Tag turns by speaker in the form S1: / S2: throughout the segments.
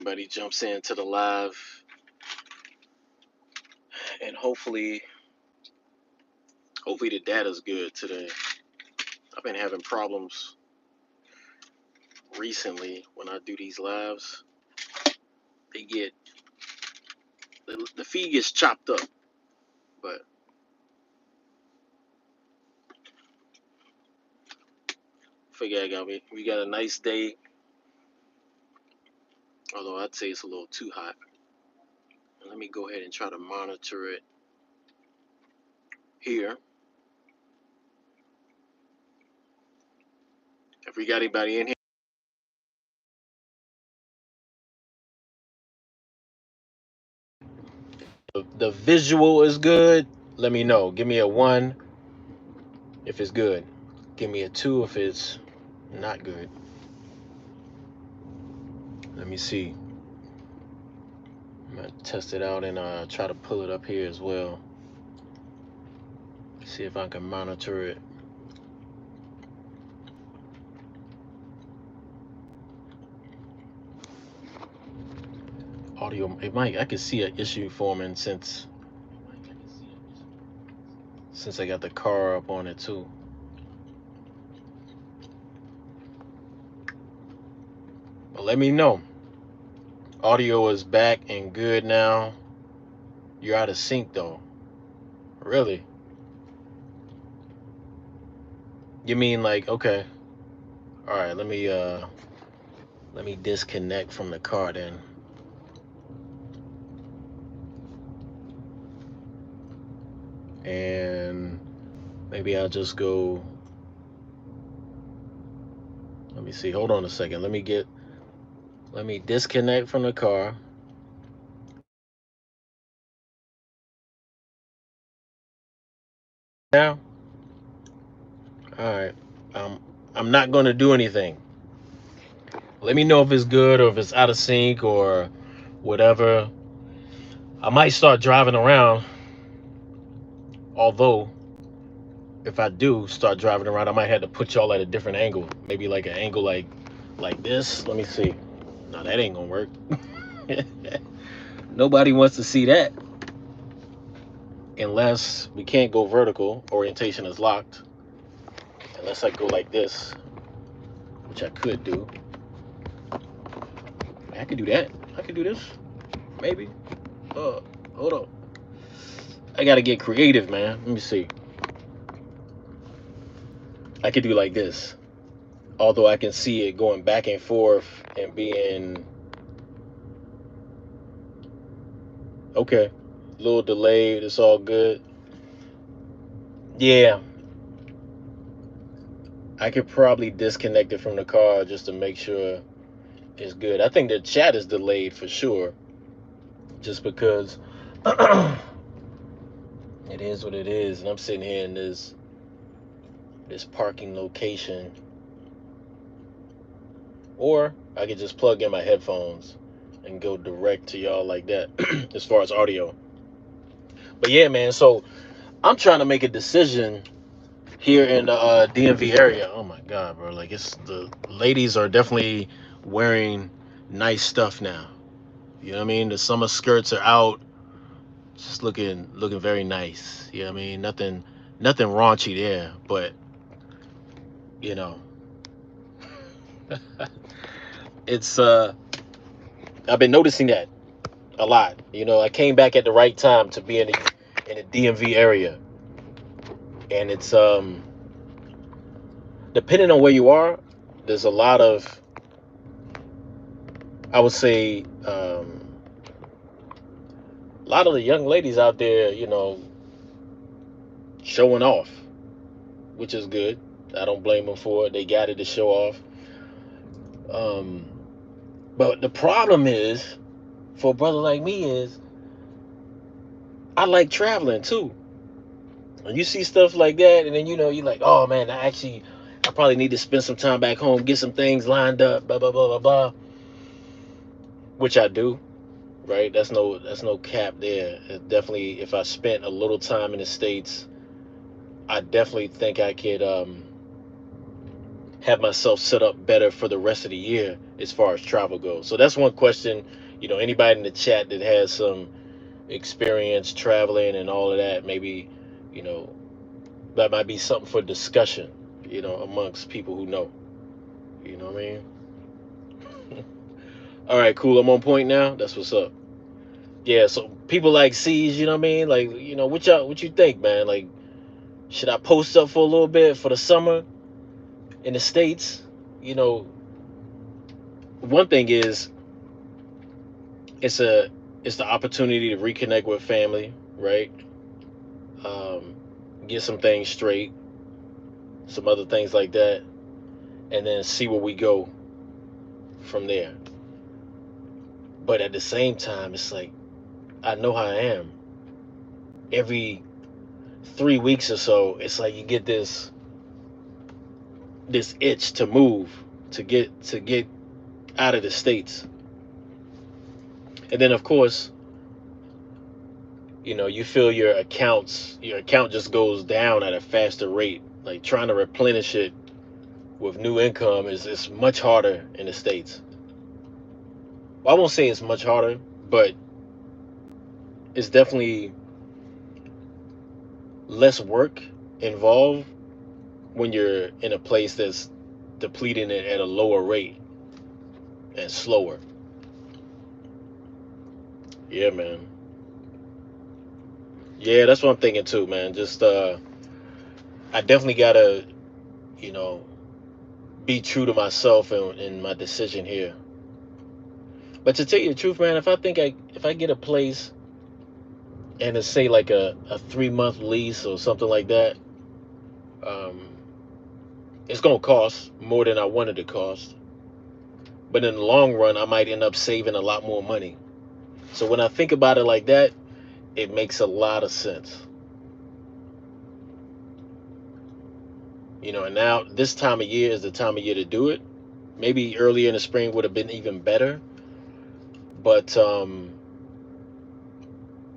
S1: Everybody jumps into the live, and hopefully the data's good today. I've been having problems recently when I do these lives. They get the feed gets chopped up, but figure I got we got a nice day. Although I'd say it's a little too hot. Let me go ahead and try to monitor it here. If we got anybody in here, the visual is good. Let me know. Give me a 1 if it's good. Give me a 2 if it's not good. Let me see. I'm gonna test it out and try to pull it up here as well. See if I can monitor it. Audio, I can see an issue forming since I got the car up on it too. But let me know. Audio is back and good now. You're out of sync though. Really? You mean like, okay. All right, let me disconnect from the car then. And maybe I'll just go. Let me see. Hold on a second. Let me disconnect from the car. Now, all right. I'm not going to do anything. Let me know if it's good or if it's out of sync or whatever. I might start driving around. Although, if I do start driving around, I might have to put y'all at a different angle. Maybe like an angle like this. Let me see. No, that ain't gonna work. Nobody wants to see that unless we can't go vertical. Orientation is locked. Unless I go like this, which I could do. I could do that. I could do this. Maybe. Hold on. I gotta get creative, man. Let me see. I could do like this. Although I can see it going back and forth and being okay. A little delayed. It's all good. Yeah. I could probably disconnect it from the car just to make sure it's good. I think the chat is delayed for sure. Just because it is what it is. And I'm sitting here in this parking location. Or I could just plug in my headphones and go direct to y'all like that as far as audio. But yeah, man, so I'm trying to make a decision here in the DMV area. Oh my God, bro. Like it's the ladies are definitely wearing nice stuff now. You know what I mean? The summer skirts are out, just looking very nice. You know what I mean? Nothing raunchy there, but you know, it's I've been noticing that a lot. You know, I came back at the right time to be in the DMV area, and it's depending on where you are, there's a lot of, I would say, a lot of the young ladies out there, you know, showing off, which is good. I don't blame them for it. They got it to show off. Um, but the problem is, for a brother like me, is I like traveling too. And you see stuff like that, and then you know you're like, oh man, I probably need to spend some time back home, get some things lined up, blah blah blah blah blah, which I do, right? That's no cap there. It definitely, if I spent a little time in the States, I definitely think I could have myself set up better for the rest of the year as far as travel goes. So that's one question. Anybody in the chat that has some experience traveling and all of that, maybe, you know, that might be something for discussion, amongst people who know. You know what I mean? All right, cool. I'm on point now. That's what's up. Yeah, so people like C's, you know what I mean? Like, what you think, man? Like, should I post up for a little bit for the summer in the States? You know, one thing is it's a it's the opportunity to reconnect with family, right? Um, get some things straight, some other things like that, and then see where we go from there. But at the same time, it's like I know how I am. Every 3 weeks or so, it's like you get this itch to move, to get out of the States. And then of course, you feel your account just goes down at a faster rate. Like trying to replenish it with new income is much harder in the States. Well, I won't say it's much harder, but it's definitely less work involved when you're in a place that's depleting it at a lower rate and slower. Yeah, man. Yeah, that's what I'm thinking too, man. Just I definitely gotta, you know, be true to myself in my decision here. But to tell you the truth, man, if I get a place and it's say like a 3 month lease or something like that, um, it's gonna cost more than I wanted to cost. But in the long run, I might end up saving a lot more money. So when I think about it like that, it makes a lot of sense. And now this time of year is the time of year to do it. Maybe earlier in the spring would have been even better. But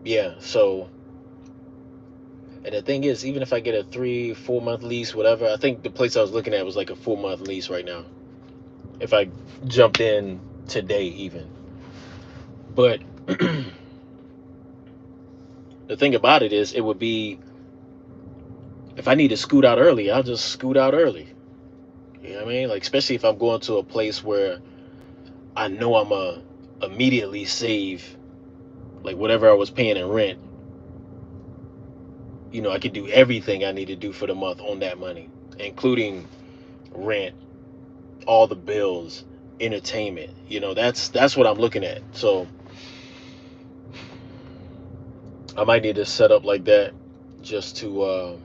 S1: yeah, so and the thing is, even if I get a 3 4 month lease, whatever, I think the place I was looking at was like a 4 month lease right now. If I jumped in today, even. But the thing about it is, it would be if I need to scoot out early, I'll just scoot out early. You know what I mean? Like especially if I'm going to a place where I know I'm a immediately save like whatever I was paying in rent. I could do everything I need to do for the month on that money, including rent, all the bills, entertainment. That's what I'm looking at. So I might need to set up like that just to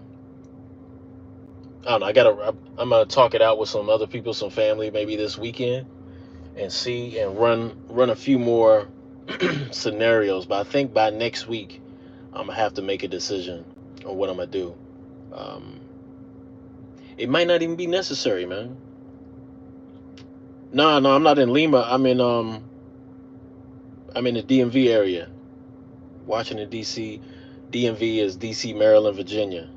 S1: I don't know. I'm gonna talk it out with some other people, some family, maybe this weekend, and see and run a few more scenarios. But I think by next week, I'm gonna have to make a decision on what I'm gonna do. Um, it might not even be necessary, man. No, no, I'm not in Lima. I'm in the DMV area, Washington D.C. DMV is D.C., Maryland, Virginia.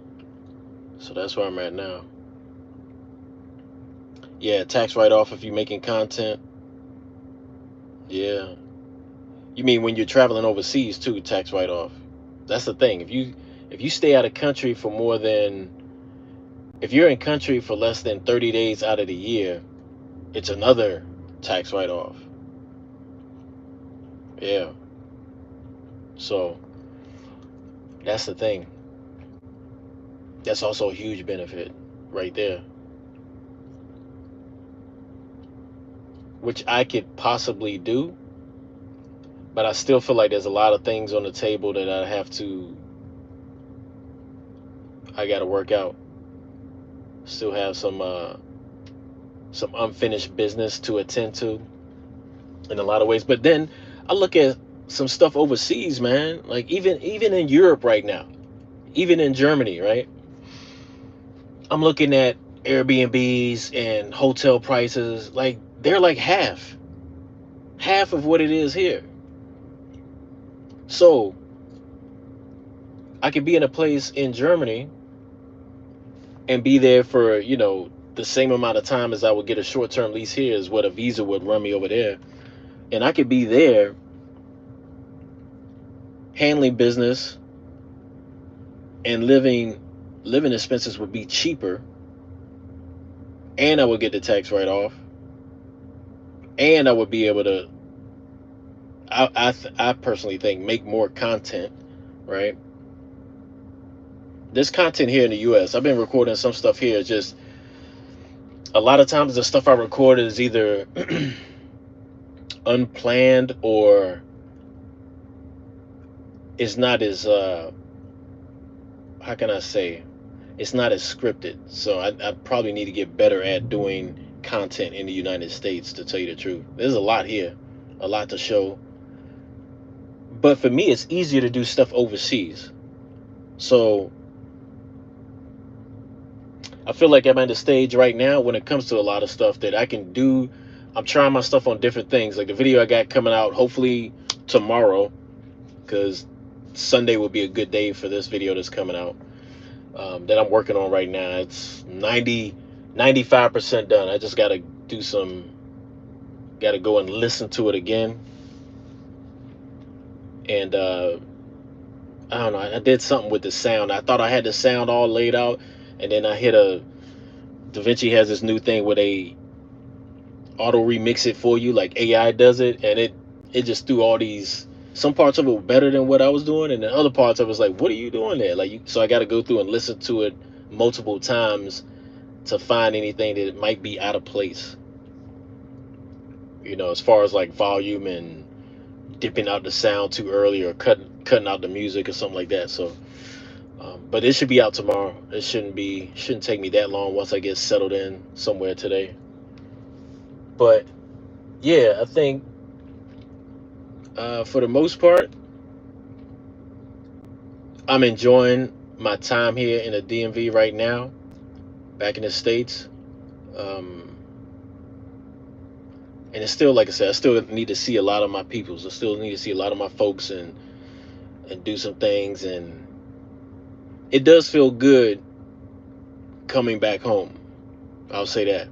S1: So that's where I'm at now. Yeah, tax write off if you're making content. Yeah. You mean when you're traveling overseas too, tax write off. That's the thing. If you stay out of country for more than if you're in country for less than 30 days out of the year, it's another tax write off. Yeah. So that's the thing. That's also a huge benefit right there, which I could possibly do, but I still feel like there's a lot of things on the table that I got to work out. Still have some unfinished business to attend to in a lot of ways. But then I look at some stuff overseas, man. Like even in Europe right now, even in Germany, right? I'm looking at Airbnbs and hotel prices. Like they're like half of what it is here. So I could be in a place in Germany and be there for the same amount of time as I would get a short-term lease here is what a visa would run me over there. And I could be there handling business, and living expenses would be cheaper, and I would get the tax write-off, and I would be able to, I personally think, make more content, right? This content here in the US, I've been recording some stuff here. Just a lot of times the stuff I record is either unplanned, or it's not as how can I say, it's not as scripted. So I probably need to get better at doing content in the United States, to tell you the truth. There's a lot here, a lot to show. But for me, it's easier to do stuff overseas. So I feel like I'm at the stage right now when it comes to a lot of stuff that I can do. I'm trying my stuff on different things. Like the video I got coming out hopefully tomorrow, because Sunday will be a good day for this video that's coming out, that I'm working on right now. It's 95% done. I just got to go and listen to it again. And I don't know, I did something with the sound. I thought I had the sound all laid out, and then I hit DaVinci has this new thing where they auto remix it for you, like AI does it, and it just threw all these, some parts of it were better than what I was doing, and then other parts of it was like, what are you doing there? So I got to go through and listen to it multiple times to find anything that might be out of place, as far as like volume and dipping out the sound too early, or cutting out the music or something like that. So but it should be out tomorrow. It shouldn't take me that long once I get settled in somewhere today. But yeah, I think for the most part, I'm enjoying my time here in the DMV right now, back in the States. And it's still, like I said, I still need to see a lot of my peoples. I still need to see a lot of my folks, and do some things. And it does feel good coming back home. I'll say that.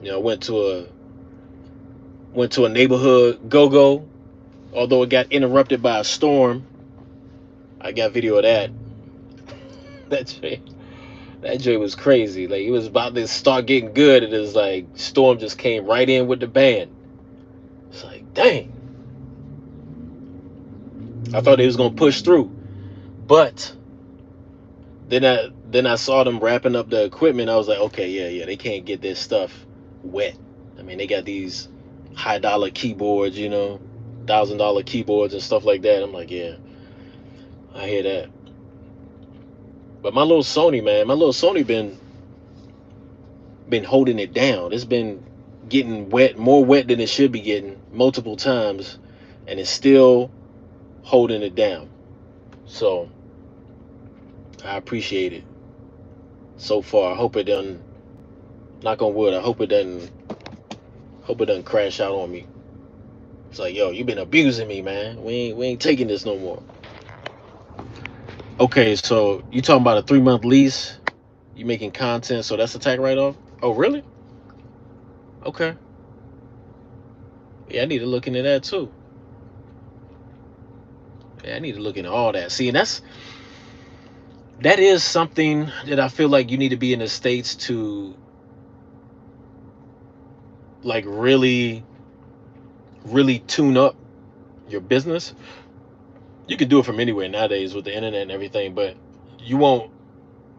S1: I went to a neighborhood go-go, although it got interrupted by a storm. I got video of that. That Jay was crazy. Like, it was about to start getting good, and it was like storm just came right in with the band. It's like, dang. I thought they was gonna push through, but then I saw them wrapping up the equipment. I was like, okay, yeah, they can't get this stuff wet. I mean, they got these high dollar keyboards, $1,000 keyboards and stuff like that. I'm like, yeah, I hear that. But my little Sony been holding it down. It's been getting wet, more wet than it should be getting, multiple times, and it's still holding it down. So I appreciate it so far. I hope it doesn't, knock on wood, I hope it doesn't crash out on me. It's like, yo, you been abusing me, man. We ain't taking this no more. Okay, so you talking about a 3-month lease? You making content, so that's a tax write-off? Oh, really? Okay. Yeah, I need to look into that too. Yeah, I need to look into all that. See, and that is something that I feel like you need to be in the States to, like, really tune up your business. You can do it from anywhere nowadays with the internet and everything, but you won't.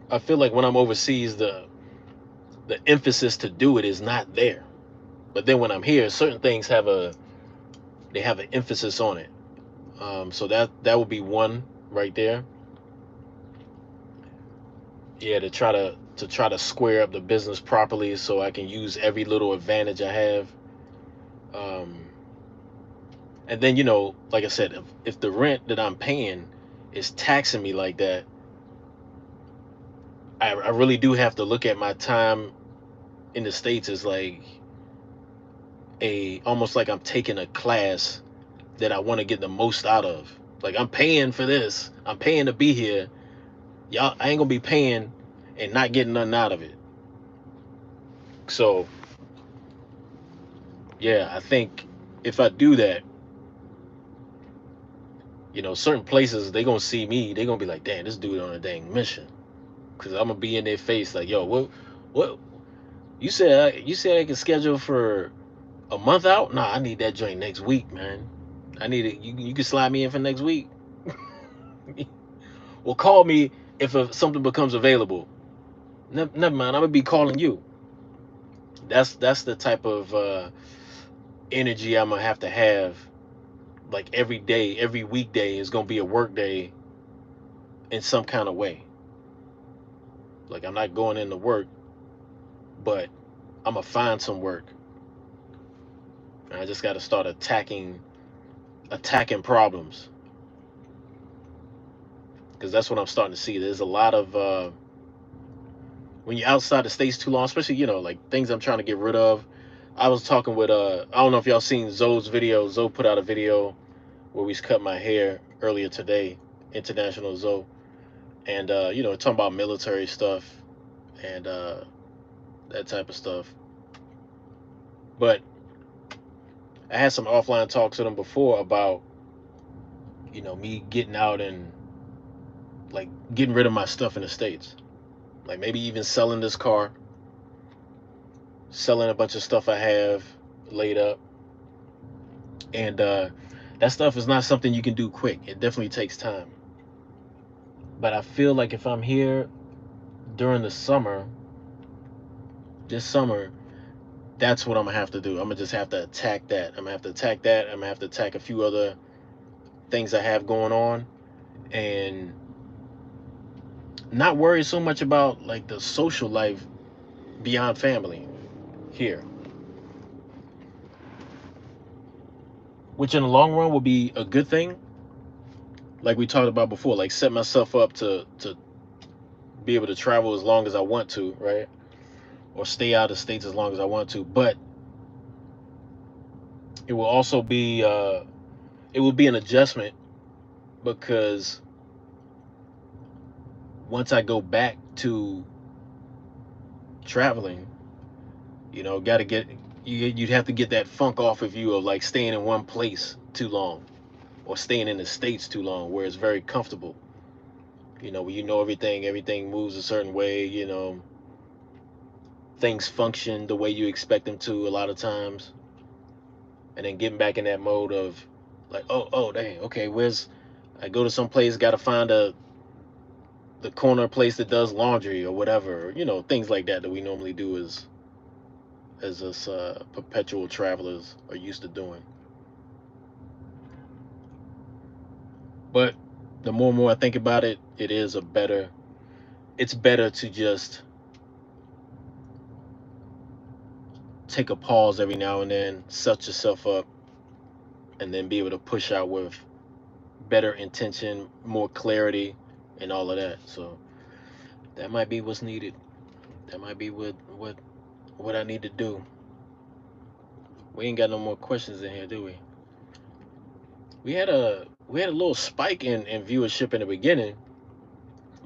S1: I feel like when I'm overseas, the emphasis to do it is not there. But then when I'm here, certain things have an emphasis on it. So that would be one right there. Yeah, to try to square up the business properly, so I can use every little advantage I have. And then, like I said, if the rent that I'm paying is taxing me like that, I really do have to look at my time in the States as like almost like I'm taking a class that I want to get the most out of. Like, I'm paying for this. I'm paying to be here. Y'all, I ain't gonna be paying and not getting nothing out of it. So yeah, I think if I do that, certain places they gonna see me, they gonna be like, damn, this dude on a dang mission. Cause I'm gonna be in their face like, yo, what? You said I can schedule for a month out? Nah, I need that joint next week, man. I need it. You can slide me in for next week. Well, call me if something becomes available. Never mind. I'm gonna be calling you. That's the type of energy I'm gonna have. Like every day, every weekday is gonna be a work day in some kind of way. Like I'm not going into work, but I'm gonna find some work. And I just got to start attacking problems, because that's what I'm starting to see. There's a lot of when you're outside the states too long, especially like things I'm trying to get rid of. I was talking with I don't know if y'all seen Zoe's video. Zoe put out a video where we cut my hair earlier today, International Zoe, and talking about military stuff and that type of stuff. But I had some offline talks with him before about me getting out and like getting rid of my stuff in the states, like maybe even selling this car, selling a bunch of stuff I have laid up, and that stuff is not something you can do quick. It definitely takes time. But I feel like if I'm here during the summer, this summer, that's what I'm gonna have to do. I'm gonna just have to attack that. I'm gonna have to attack that. I'm gonna have to attack a few other things I have going on, and not worry so much about like the social life beyond family here, which in the long run will be a good thing. Like we talked about before, like set myself up to be able to travel as long as I want to, right? Or stay out of states as long as I want to. But it will also be it will be an adjustment, because once I go back to traveling, got to get you'd have to get that funk off of you of like staying in one place too long, or staying in the states too long where it's very comfortable. Where everything moves a certain way. Things function the way you expect them to a lot of times, and then getting back in that mode of like, oh dang, okay, where's I go to some place, got to find the corner place that does laundry or whatever, things like that we normally do as us perpetual travelers are used to doing. But the more and more I think about it, it's better to just take a pause every now and then, set yourself up, and then be able to push out with better intention, more clarity, and all of that. So that might be what's needed. That might be what I need to do. We ain't got no more questions in here, do we? We had a little spike in viewership in the beginning.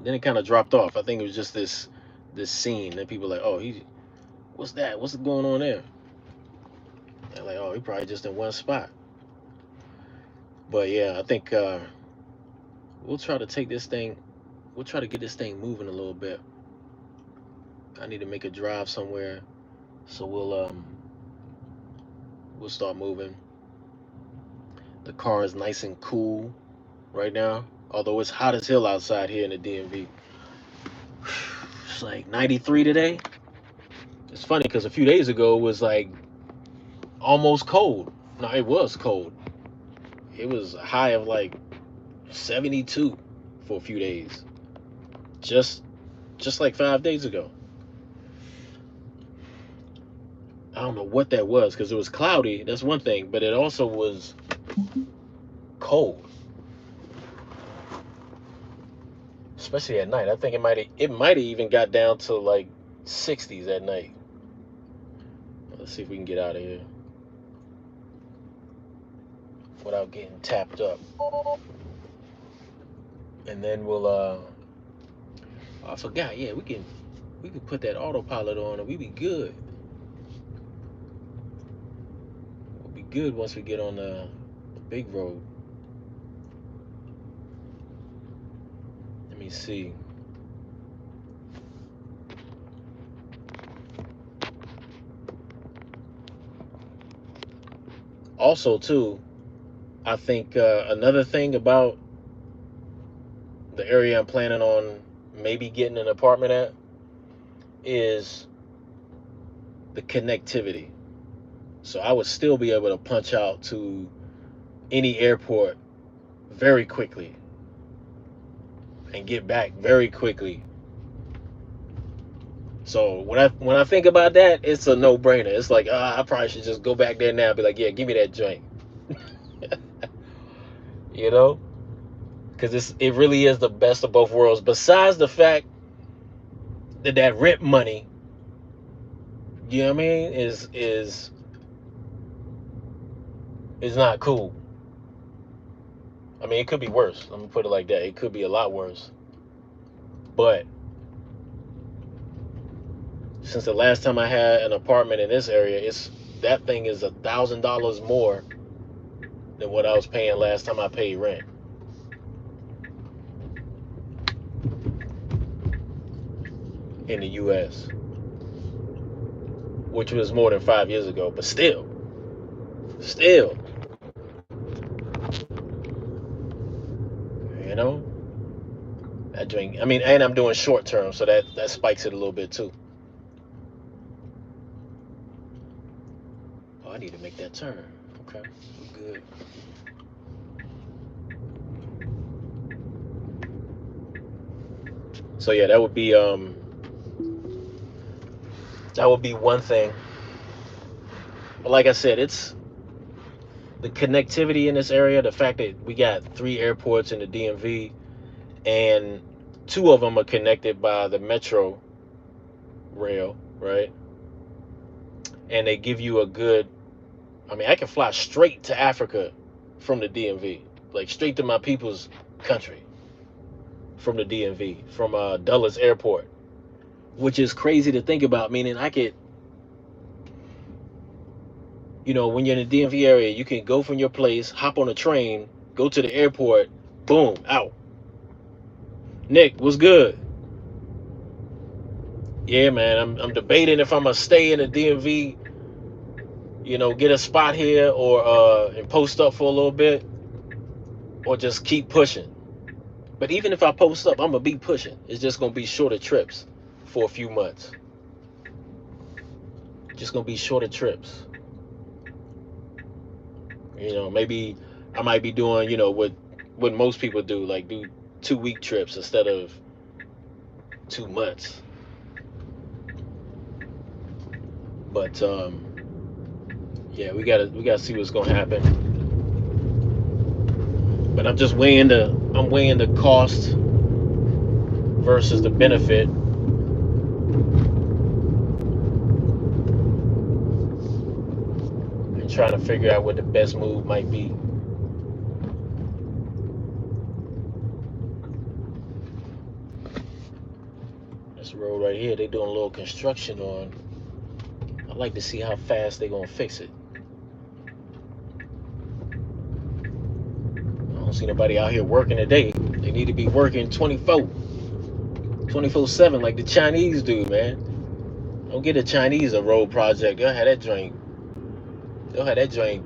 S1: Then it kind of dropped off. I think it was just this scene. Then people were like, oh, what's that? What's going on there? And like, oh, he probably just in one spot. But yeah, I think we'll try to take this thing. We'll try to get this thing moving a little bit. I need to make a drive somewhere, so we'll start moving. The car is nice and cool right now, although it's hot as hell outside here in the DMV. It's like 93 today. It's funny because a few days ago it was like almost cold. No, it was cold. It was a high of like 72 for a few days. Just like 5 days ago. I don't know what that was because it was cloudy. That's one thing, but it also was cold, especially at night. I think it might have even got down to like 60s at night. Let's see if we can get out of here without getting tapped up, and then we'll I forgot. Yeah, we can put that autopilot on and we be good. good once we get on the big road. Let me see. Also, too, I think another thing about the area I'm planning on maybe getting an apartment at is the connectivity. So I would still be able to punch out to any airport very quickly and get back very quickly. So when I think about that, it's a no-brainer. It's like I probably should just go back there now and be like, yeah, give me that joint. You know, because it really is the best of both worlds. Besides the fact that that rent money, you know what I mean, is not cool. I mean, it could be worse. Let me put it like that. It could be a lot worse. But since the last time I had an apartment in this area, it's that thing is $1,000 more than what I was paying last time I paid rent in the U.S., which was more than 5 years ago. But still, you know, that drink. I mean, and I'm doing short term, so that spikes it a little bit too. Oh, I need to make that turn. Okay, good. So yeah, that would be one thing. But like I said, it's the connectivity in this area. The fact that we got 3 airports in the DMV, and 2 of them are connected by the metro rail, right? And they give you a good. I mean, I can fly straight to Africa from the DMV, like straight to my people's country from the DMV, from Dulles Airport, which is crazy to think about. Meaning, I could, when you're in the DMV area, you can go from your place, hop on a train, go to the airport, boom, out. Nick, what's good? Yeah, man, I'm debating if I'm gonna stay in the DMV, get a spot here or and post up for a little bit, or just keep pushing. But even if I post up, I'm gonna be pushing. It's just gonna be shorter trips for a few months. Just gonna be shorter trips. Maybe I might be doing, what most people do, like do 2-week trips instead of 2 months. But yeah, we gotta see what's gonna happen. But I'm weighing the cost versus the benefit, and trying to figure out what the best move might be. This road right here, they doing a little construction on. I'd like to see how fast they gonna fix it. I don't see nobody out here working today. They need to be working 24/7 like the Chinese do, man. Don't get the Chinese a road project. They'll have that joint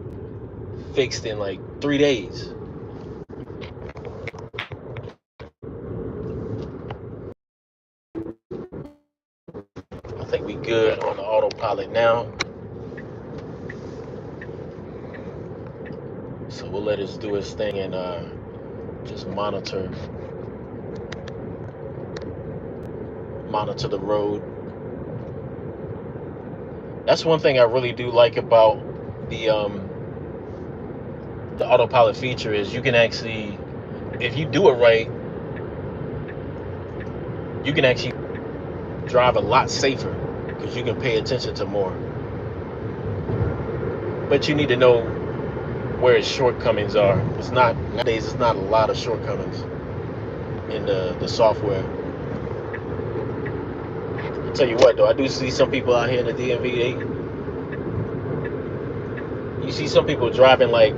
S1: fixed in like 3 days. I think we good on the autopilot now. So we'll let it do its thing and just monitor the road. That's one thing I really do like about the the autopilot feature is you can actually, if you do it right, you can actually drive a lot safer because you can pay attention to more. But you need to know where its shortcomings are. It's not nowadays. It's not a lot of shortcomings in the software. I'll tell you what, though, I do see some people out here in the DMV. you see some people driving like,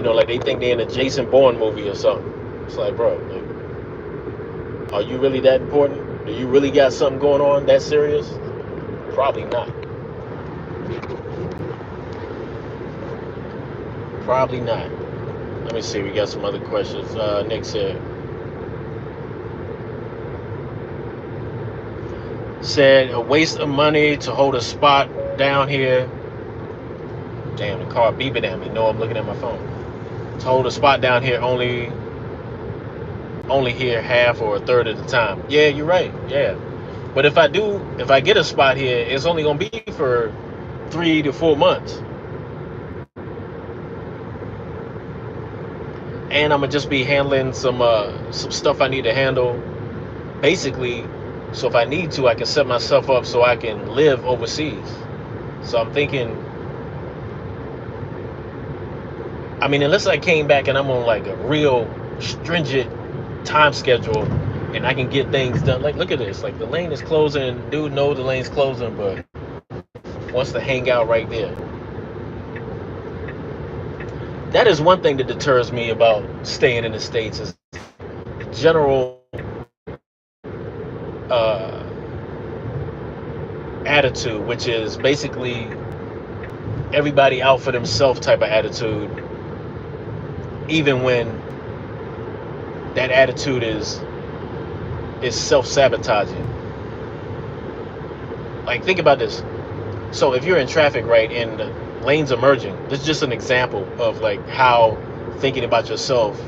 S1: like they think they're in a Jason Bourne movie or something. It's like, bro, like, are you really that important? Do you really got something going on that serious? Probably not. Probably not. Let me see. We got some other questions. Nick said a waste of money to hold a spot down here. Damn, the car beeping at me. No, I'm looking at my phone. To hold a spot down here only here half or a third of the time. Yeah, you're right. Yeah. But if I get a spot here, it's only gonna be for 3 to 4 months. And I'm gonna just be handling some stuff I need to handle. Basically, so if I need to, I can set myself up so I can live overseas. So I'm thinking, I mean, unless I came back and I'm on like a real stringent time schedule and I can get things done. Like, look at this. Like, the lane is closing. Dude knows the lane's closing, but wants to hang out right there. That is one thing that deters me about staying in the States is general attitude, which is basically everybody out for themselves type of attitude, even when that attitude is self-sabotaging. Like, think about this. So if you're in traffic, right, and the lanes are merging, this is just an example of like how thinking about yourself,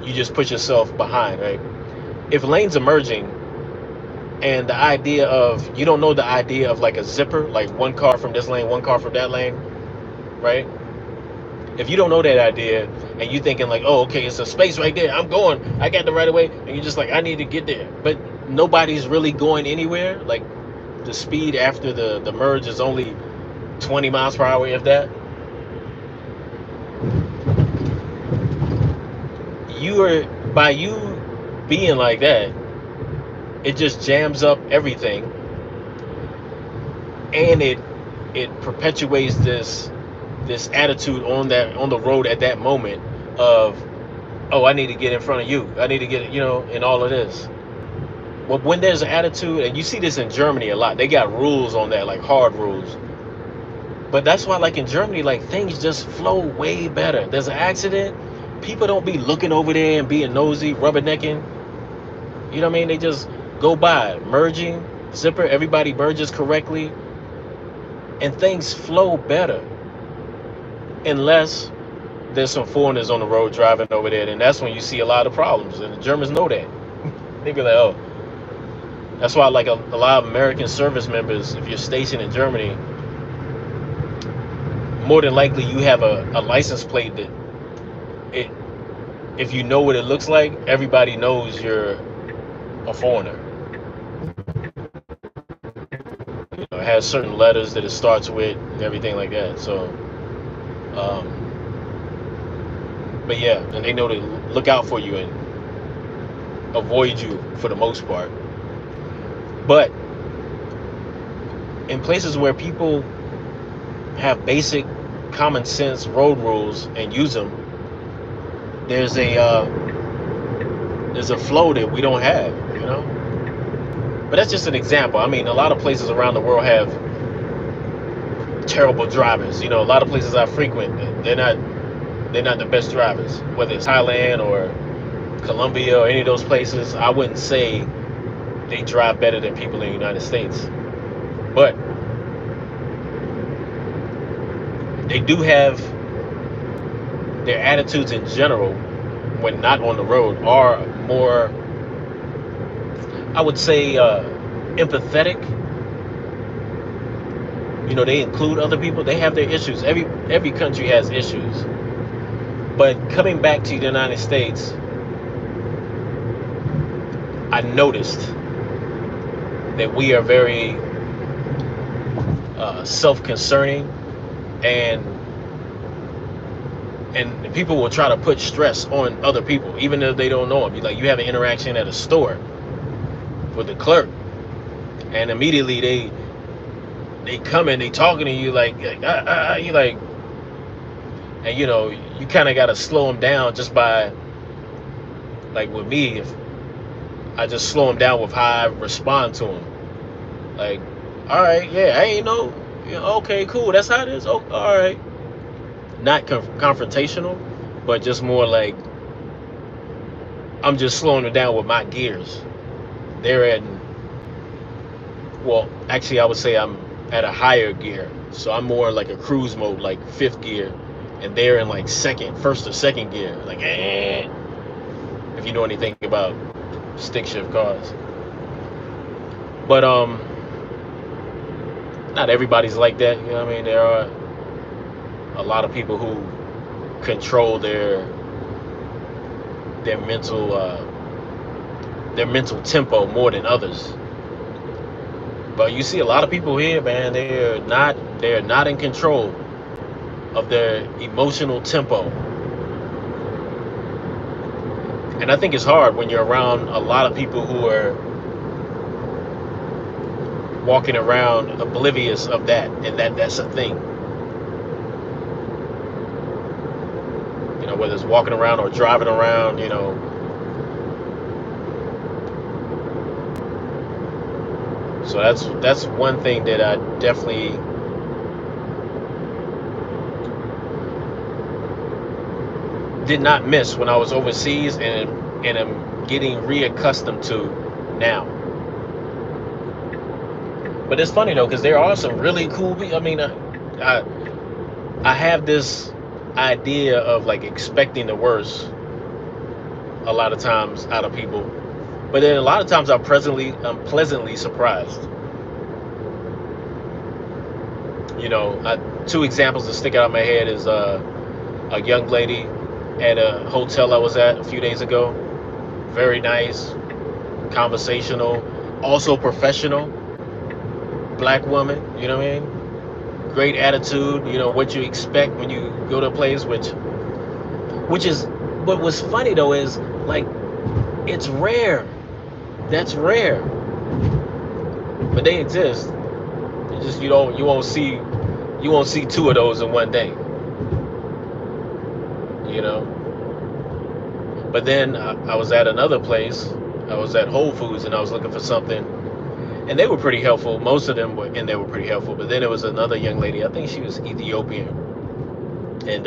S1: you just put yourself behind, right? If lanes are merging and the idea of, you don't know the idea of like a zipper, like one car from this lane, one car from that lane, right? If you don't know that idea and you thinking like, oh, okay, it's a space right there, I'm going, I got the right of way, and you're just like, I need to get there, but nobody's really going anywhere. Like, the speed after the merge is only 20 miles per hour, if that. By you being like that, it just jams up everything, and it perpetuates this attitude on the road at that moment of, oh, I need to get in front of you, I need to get, and all of this. But when there's an attitude, and you see this in Germany a lot, they got rules on that, like hard rules. But that's why, like in Germany, like things just flow way better. There's an accident, people don't be looking over there and being nosy, rubbernecking. You know what I mean? They just go by, merging, zipper, everybody merges correctly, and things flow better. Unless there's some foreigners on the road driving over there, and that's when you see a lot of problems. And the Germans know that. They be like, oh. That's why, like, a lot of American service members, if you're stationed in Germany, more than likely you have a license plate that if you know what it looks like, everybody knows you're a foreigner. It has certain letters that it starts with and everything like that. So, but yeah, and they know to look out for you and avoid you for the most part. But in places where people have basic common sense road rules and use them, there's a flow that we don't have, But that's just an example. I mean, a lot of places around the world have terrible drivers. A lot of places I frequent, they're not the best drivers. Whether it's Thailand or Colombia or any of those places, I wouldn't say they drive better than people in the United States. But they do have their attitudes in general, when not on the road, are more, I would say, empathetic. They include other people. They have their issues. Every country has issues. But coming back to the United States, I noticed that we are very self-concerning, and people will try to put stress on other people, even if they don't know them. You have an interaction at a store with the clerk, and immediately they come in, they talking to you like you like, and you know, you kind of got to slow them down just by, like with me, if I just slow them down with how I respond to them. Like, all right, yeah, I ain't know. Yeah, okay, cool. That's how it is. Oh, all right. Not confrontational, but just more like I'm just slowing it down with my gears. They're at, well, actually, I would say I'm at a higher gear. So I'm more like a cruise mode, like fifth gear, and they're in like first or second gear. Like, if you know anything about stick shift cars. But not everybody's like that. You know what I mean? There are a lot of people who control their mental tempo more than others. But you see a lot of people here, man, they're not in control of their emotional tempo. And I think it's hard when you're around a lot of people who are walking around oblivious of that, and that's a thing. You know, whether it's walking around or driving around, you know. So that's one thing that I definitely did not miss when I was overseas, and I'm getting reaccustomed to now. But it's funny though, because there are some really cool people. I mean, I have this idea of like expecting the worst a lot of times out of people, but then a lot of times I'm pleasantly surprised. You know, two examples that stick out in my head is a young lady at a hotel I was at a few days ago. Very nice, conversational, also professional, black woman. You know what I mean? Great attitude. You know what you expect when you go to a place, which is. But what's funny though is like it's rare. That's rare. But they exist. It's just you won't see two of those in one day. You know. But then I was at another place. I was at Whole Foods and I was looking for something, and they were pretty helpful. Most of them were, and they were pretty helpful. But then there was another young lady. I think she was Ethiopian, and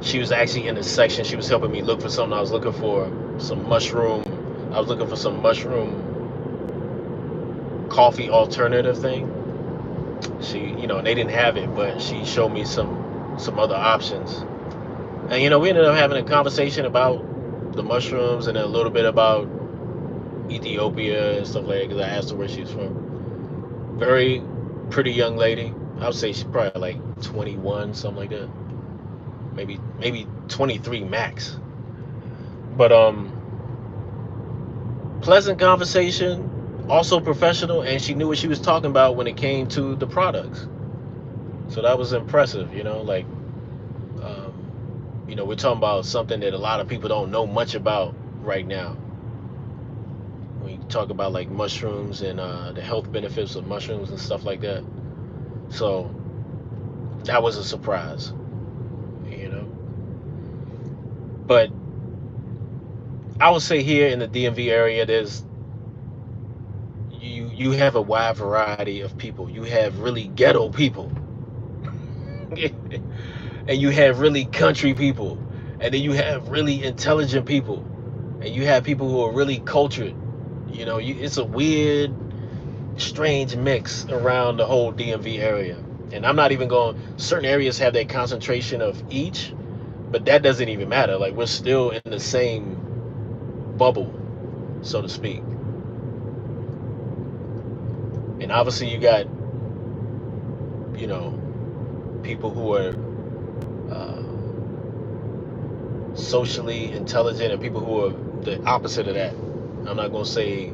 S1: she was actually in the section. She was helping me look for something. I was looking for some mushroom. I was looking for some mushroom coffee alternative thing. She, you know, they didn't have it, but she showed me some other options. And you know, we ended up having a conversation about the mushrooms and a little bit about Ethiopia and stuff like that, because I asked her where she was from. Very pretty young lady. I would say she's probably like 21, something like that. Maybe 23 max. But pleasant conversation, also professional, and she knew what she was talking about when it came to the products. So that was impressive, you know, like you know, we're talking about something that a lot of people don't know much about right now. When you talk about like mushrooms and the health benefits of mushrooms and stuff like that. So that was a surprise, you know. But I would say here in the DMV area, you have a wide variety of people. You have really ghetto people, and you have really country people, and then you have really intelligent people, and you have people who are really cultured. You know, it's a weird, strange mix around the whole DMV area. And I'm not even going. Certain areas have that concentration of each, but that doesn't even matter. Like we're still in the same bubble, so to speak. And obviously, you got, you know, people who are uh, socially intelligent and people who are the opposite of that. I'm not going to say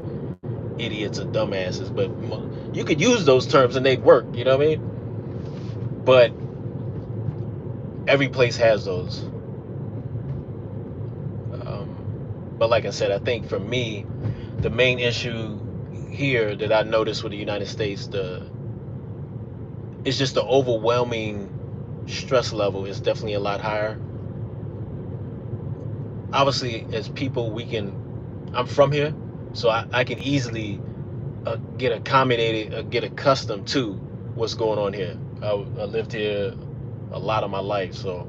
S1: idiots or dumbasses, but you could use those terms and they work, you know what I mean? But every place has those. But like I said, I think for me, the main issue here that I noticed with the United States, it's just the overwhelming stress level is definitely a lot higher. Obviously, as people, I'm from here, so I can easily get accommodated, get accustomed to what's going on here. I lived here a lot of my life, so.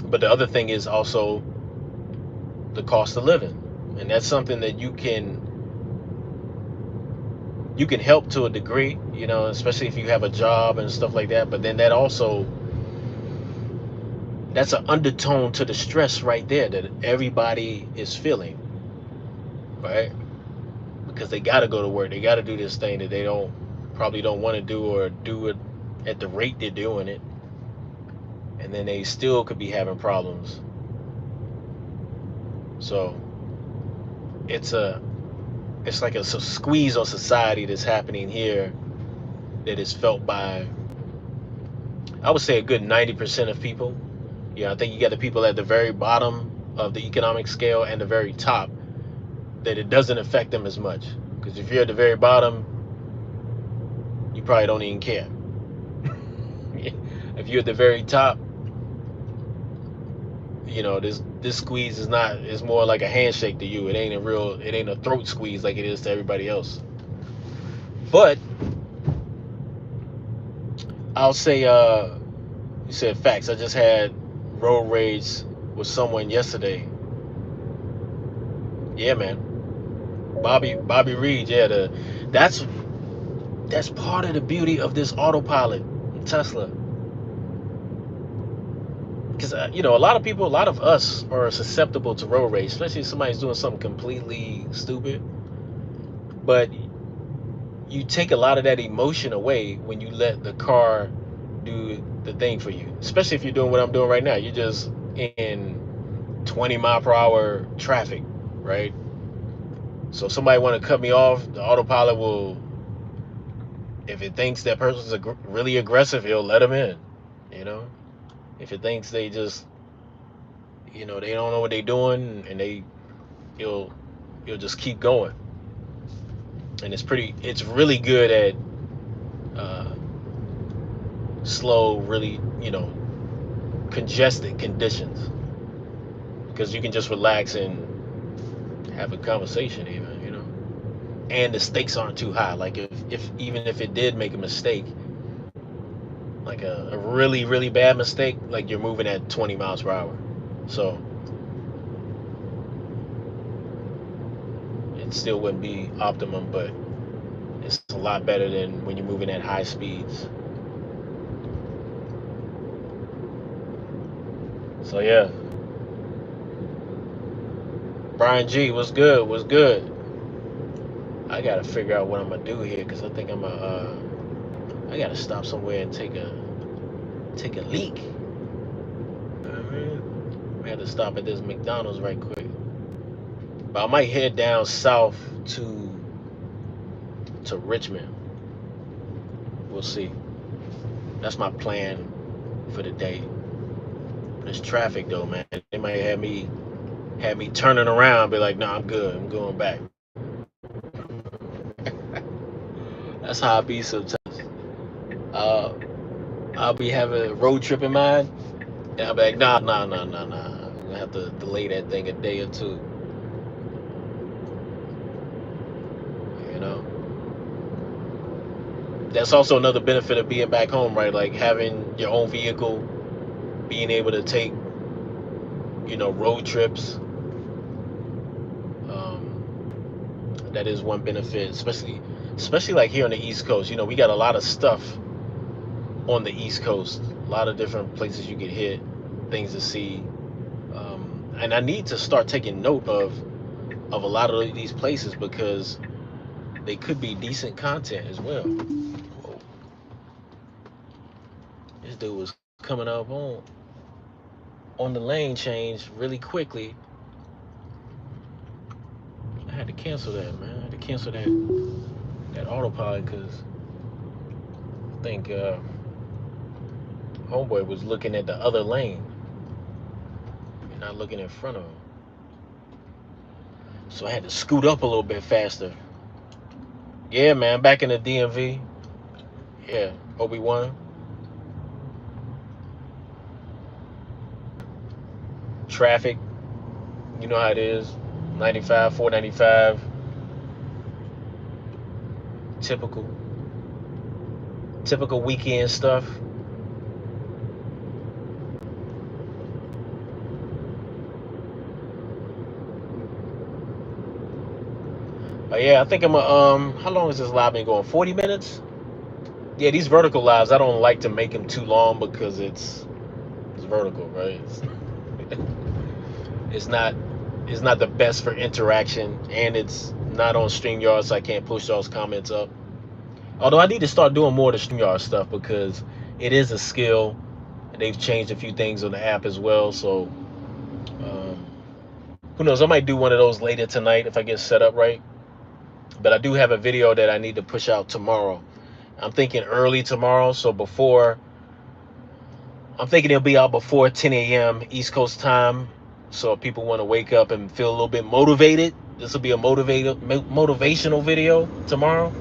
S1: But the other thing is also the cost of living, and that's something that you can help to a degree, especially if you have a job and stuff like that. But then that's an undertone to the stress right there that everybody is feeling, right? Because they got to go to work, they got to do this thing that they probably don't want to do, or do it at the rate they're doing it, and then they still could be having problems. So it's like a squeeze on society that's happening here that is felt by, I would say, a good 90% of people. I think you got the people at the very bottom of the economic scale and the very top that it doesn't affect them as much. Because if you're at the very bottom, you probably don't even care. If you're at the very top, this squeeze is more like a handshake to you. It ain't a throat squeeze like it is to everybody else. But I'll say, you said facts. I just had road rage with someone yesterday. Yeah, man. Bobby Reed. Yeah, that's part of the beauty of this autopilot Tesla. Because a lot of people, a lot of us are susceptible to road rage, especially if somebody's doing something completely stupid. But you take a lot of that emotion away when you let the car do the thing for you. Especially if you're doing what I'm doing right now. You're just in 20-mile-per-hour traffic, right? So if somebody want to cut me off, the autopilot will, if it thinks that person's really aggressive, he'll let them in. You know, if it thinks they just, they don't know what they're doing, and he'll just keep going. And it's really good at uh, slow, really, congested conditions, because you can just relax and have a conversation, even. And the stakes aren't too high. Like if even if it did make a mistake, like a really, really bad mistake, like you're moving at 20 miles per hour. So it still wouldn't be optimum, but it's a lot better than when you're moving at high speeds. So yeah, Brian G, what's good? What's good? I gotta figure out what I'm gonna do here, because I think I gotta stop somewhere and take a leak. I had to stop at this McDonald's right quick. But I might head down south to Richmond. We'll see. That's my plan for the day. This traffic though, man, they might have me turning around, be like, nah, I'm good. I'm going back. That's how I be sometimes. Uh, I'll be having a road trip in mind, and I'll be like, nah, nah, nah, nah, nah. I'm gonna have to delay that thing a day or two. You know. That's also another benefit of being back home, right? Like having your own vehicle, being able to take, road trips. That is one benefit, especially like here on the East Coast. We got a lot of stuff on the East Coast, a lot of different places you get hit, things to see. And I need to start taking note of a lot of these places, because they could be decent content as well. Whoa. This dude was coming up on the lane change really quickly. I had to cancel that, man. I had to cancel that autopilot, because I think homeboy was looking at the other lane and not looking in front of him. So I had to scoot up a little bit faster. Yeah, man, back in the DMV. Yeah, Obi-Wan. Traffic, you know how it is. 95, 495. Typical. Typical weekend stuff. Yeah, I think I'm how long has this live been going? 40 minutes? Yeah, these vertical lives, I don't like to make them too long because it's vertical, right? It's not it's not the best for interaction, and it's not on StreamYard, so I can't push those comments up. Although I need to start doing more of the StreamYard stuff because it is a skill. They've changed a few things on the app as well, so um, who knows? I might do one of those later tonight if I get set up right. But I do have a video that I need to push out tomorrow. I'm thinking early tomorrow, so I'm thinking it'll be out before 10 a.m. East Coast time. So if people want to wake up and feel a little bit motivated, this will be a motivational video tomorrow.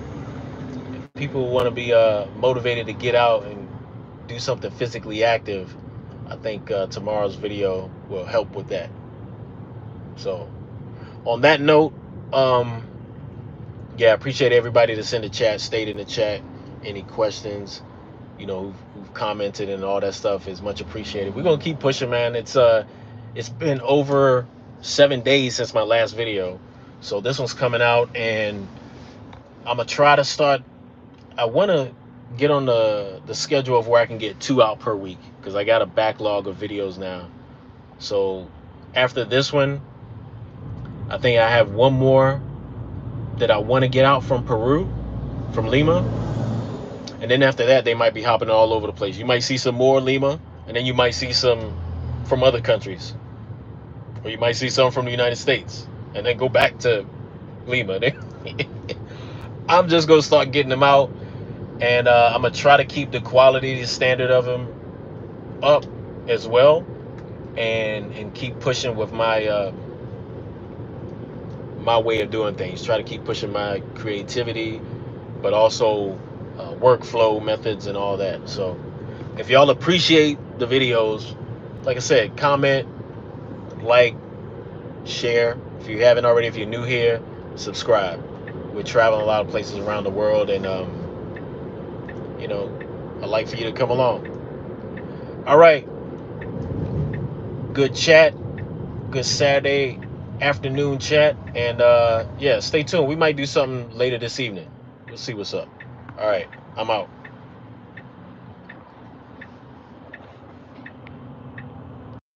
S1: If people want to be motivated to get out and do something physically active, I think tomorrow's video will help with that. So on that note, yeah, I appreciate everybody that's in the chat, stayed in the chat. Any questions, who've commented and all that stuff is much appreciated. We're gonna keep pushing, man. It's been over 7 days since my last video, so this one's coming out, and I'm gonna try to start. I want to get on the schedule of where I can get 2 out per week because I got a backlog of videos now. So after this one, I think I have one more that I want to get out from Peru, from Lima. And then after that, they might be hopping all over the place. You might see some more Lima, and then you might see some from other countries. Or you might see some from the United States, and then go back to Lima. I'm just going to start getting them out, and I'm going to try to keep the quality standard of them up as well, and keep pushing with my way of doing things. Try to keep pushing my creativity, but also workflow methods and all that. So if y'all appreciate the videos, like I said, comment, like, share. If you haven't already, if you're new here, subscribe. We're traveling a lot of places around the world, and I'd like for you to come along. All right, good chat, good Saturday afternoon chat, and yeah, stay tuned. We might do something later this evening. We'll see what's up. All right, I'm out.